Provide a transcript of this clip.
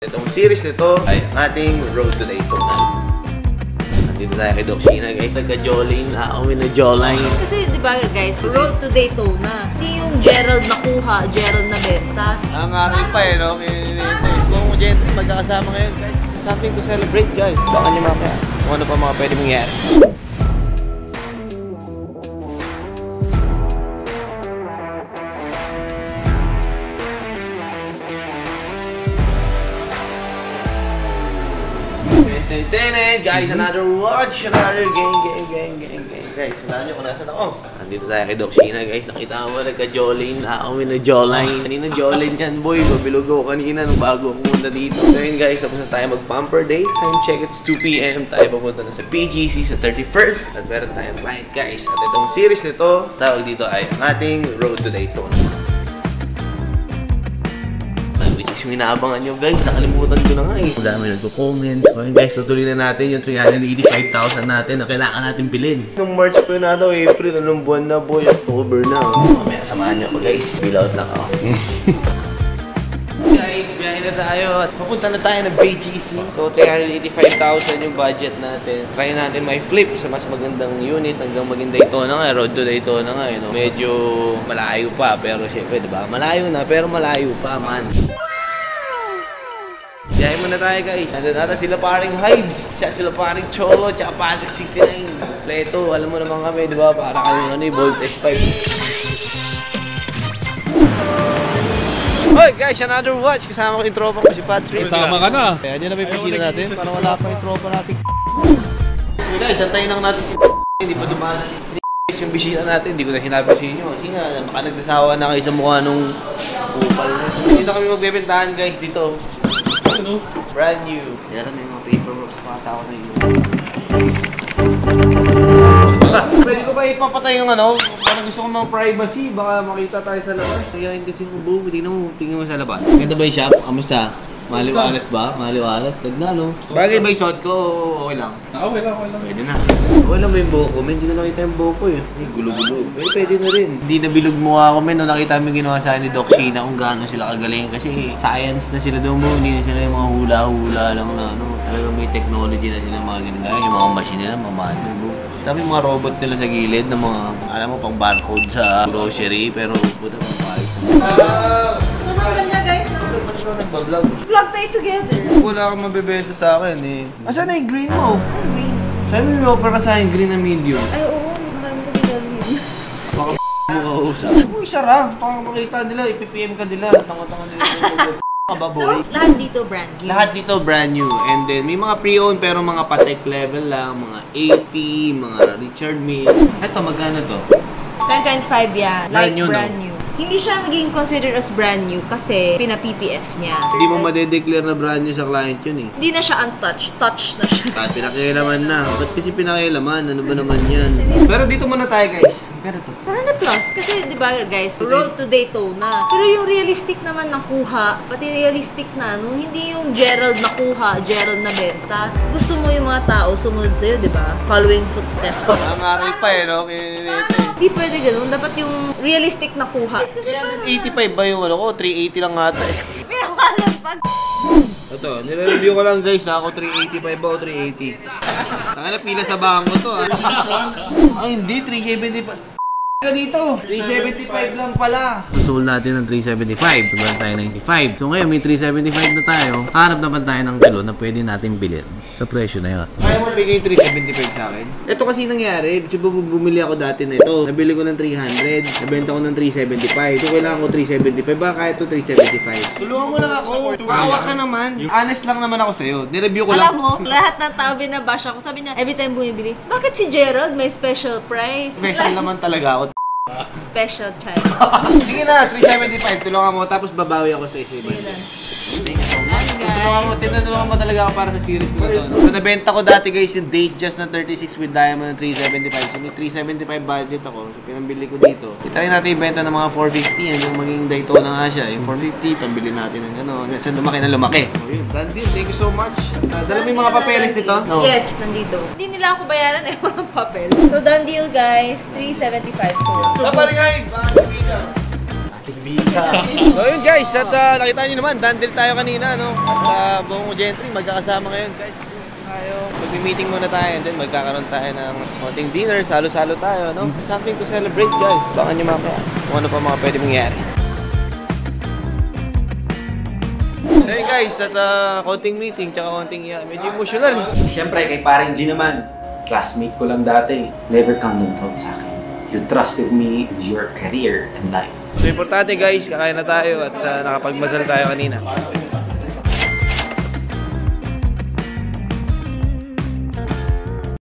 Itong series nito ay ang ating Road to Daytona. Nandito tayo kay Doc Sheena guys, nagka-jolene na kami na jawline. Kasi diba guys, Road to Daytona, hindi yung Gerald nakuha, Gerald na benta. Nangaral pa eh, no? Kung gentry magkakasama ngayon guys, something to celebrate guys. Baka nyo mamaya kung ano pa mga pwede mangyari. Guys, another watch, another gang. Guys, wala nyo kung nasan ako. Nandito tayo kay Doc Sheena guys. Nakita mo nagka-jolene na kami na jawline. Kanina jolene yan boy. Mabilog ako kanina nung bago ako pumunta dito. So yun guys, tapos na tayo mag-pumper date. Time check, it's 2 PM. Tayo papunta na sa PGC sa 31st. At meron tayong flight guys. At itong series nito, tawag dito ay ang ating Road to Daytona. Yung inaabangan nyo guys, nakalimutan ko na nga eh. Ang dami nagko-comments. So guys, tutuloy na natin yung 385,000 natin na kailangan natin bilhin. Nung March pa na daw, April, anong buwan na boy? October na. Mamaya samahan nyo ako guys. Fill out lang ako. Guys, biyahe na tayo at papunta na tayo ng BGC. So 385,000 yung budget natin. Try natin may flip sa mas magandang unit hanggang maging Daytona nga. Road to Daytona nga. No? Medyo malayo pa pero syempre diba? Malayo na pero malayo pa man. Biyahe muna tayo guys. Nandun natin sila paring Hives, sila paring Cholo, tsaka Patrick 69. Pleto, alam mo naman kami, di ba? Para kami Voltage 5. Hoy guys, another watch. Kasama ko yung tropa ko si Patrick. Kasama ka na. Kaya dyan na may pisina natin. Para wala pa yung tropa natin. So guys, antayin lang natin si hindi pa dumanan. Yung bisita natin, hindi ko na sinabi sa inyo. Kasi nga, baka nagsasawa na kayo sa mukha nung kupal na. Dito kami magbebentahan guys, dito. Ano? Brand new. Kaya may mga paperwork sa mga tao na yun. Pwede ko ba ipapatay yung ano? Parang gusto ko mga privacy. Baka makita tayo sa labas. Kaya kasi kubo. Tingnan mo sa labas. Ganda ba yung shop? Kamusta? Maliwalas ba? Maliwalas? Tagna no? Bagay ba yung shot ko? Okay lang? Okay lang. Pwede na. Okay lang ba yung buhok ko? Hindi na nakita yung buhok ko eh. Ay, gulo-gulo. Pwede na rin. Hindi nabilog mukha ko men. No, nakita mo yung ginawa sa ni Doc Sheena kung gaano sila kagaling. Kasi science na sila doon mo. Hindi na sila yung mga hula-hula lang na ano. Talagang may technology na sila mga ginagaya. Yung mga machine nila, mamano. Tapos yung mga robot nila sa gilid na mga, alam mo, pang barcode sa grocery. Pero puta pang palit. Sobrang ganda guys na. Ba't ikaw nagbablog? Vlog tayo together. Wala kang mabibenta sa akin eh. Asan na yung green mo? Ano green? Sabi mo yung offer ka sa akin green na medium. Ay oo, nakalimutan ko gawin. Baka mo kausap. Uy, sara. Baka makita nila, ipipm ka nila. Tanga-tanga nila. So, lahat dito brand new. Lahat dito brand new. And then, may mga pre-owned pero mga patek level lang. Mga AP, mga Richard Mille. Eto, magkano to? 2025 yan. Like Brand new, brand new. Hindi siya magiging considered as brand new kasi pina-PPF niya. Hindi mo madedeclare na brand new sa client yun eh. Hindi na siya untouched. Touch na siya. Pinakialaman na. Ba't kasi pinakialaman? Ano ba naman yan? Pero dito muna tayo guys. Magkano to? 400 plus. Kasi di ba guys, Road to Daytona. Pero yung realistic naman ng kuha, pati realistic na, no? Hindi yung Gerald na kuha, Gerald na benta. Gusto mo yung mga tao sumunod sa'yo, di ba? Following footsteps. Nangaral pa eh, no? Hindi pwede ganun. Dapat yung realistic na kuha. 85 ba yung ano ko? 380 lang ata eh. Pinakalalapag. Ito, nire-review ko lang guys, ako 385 ba o 380? Nakala pila sa bangko to ah. Ay hindi, 375. Ka dito, 375 lang pala. Sold natin ng 375, tumalan tayo 95. So ngayon may 375 na tayo. Hanap naman tayo ng kilo na pwede natin bilhin sa presyo na yun. Kaya mo bigay yung 375 sa akin? Ito kasi nangyari, bumili ako dati na ito. Nabili ko ng 300, nabenta ko ng 375. So kailangan ko 375, baka kaya ito 375. Tulungan mo lang ako, kawa ka naman. Honest lang naman ako sa'yo, nireview ko lang. Alam mo, lahat ng tao binabash ako. Sabi niya, every time bumibili, bakit si Gerald may special price? Special naman talaga ako. Special child. Sige na, 375. Tulungan mo, tapos babawi ako sa isa. Thank you so much. Tinulungan mo talaga ako para sa series ko na to. So, nabenta ko dati guys yung date just na 36 with diamond ng 375. So, may 375 budget ako. So, pinambili ko dito. Itry natin ibenta ng mga 450. Hanggang maging Daytona nga siya. Yung 450, pambili natin ng gano'n. Minsan lumaki na lumaki. So, yun. Done deal. Thank you so much. Dala mo yung mga papeles nito? No. Yes, nandito. Hindi nila ako bayaran eh. Walang papel. So, done deal guys. 375. So, Paparingay! Mga kaibigan. Ating Kaibigan. So yun guys, at nakita nyo naman, dandel tayo kanina, no? At buong Gentry, magkakasama ngayon guys. Tayo, mag-meeting muna tayo, and then magkakaroon tayo ng konting dinner, salo-salo tayo, no? Something to celebrate guys. Baka nyo mamaya kung ano pa mga pwede mangyari. So yun guys, at konting meeting, tsaka konting medyo emotional. Siyempre, kay paring G naman, classmate ko lang dati. Never kang nag-doubt sa akin. You trusted me with your career and life. So importante guys, kakain na tayo at nakapagmasal tayo kanina.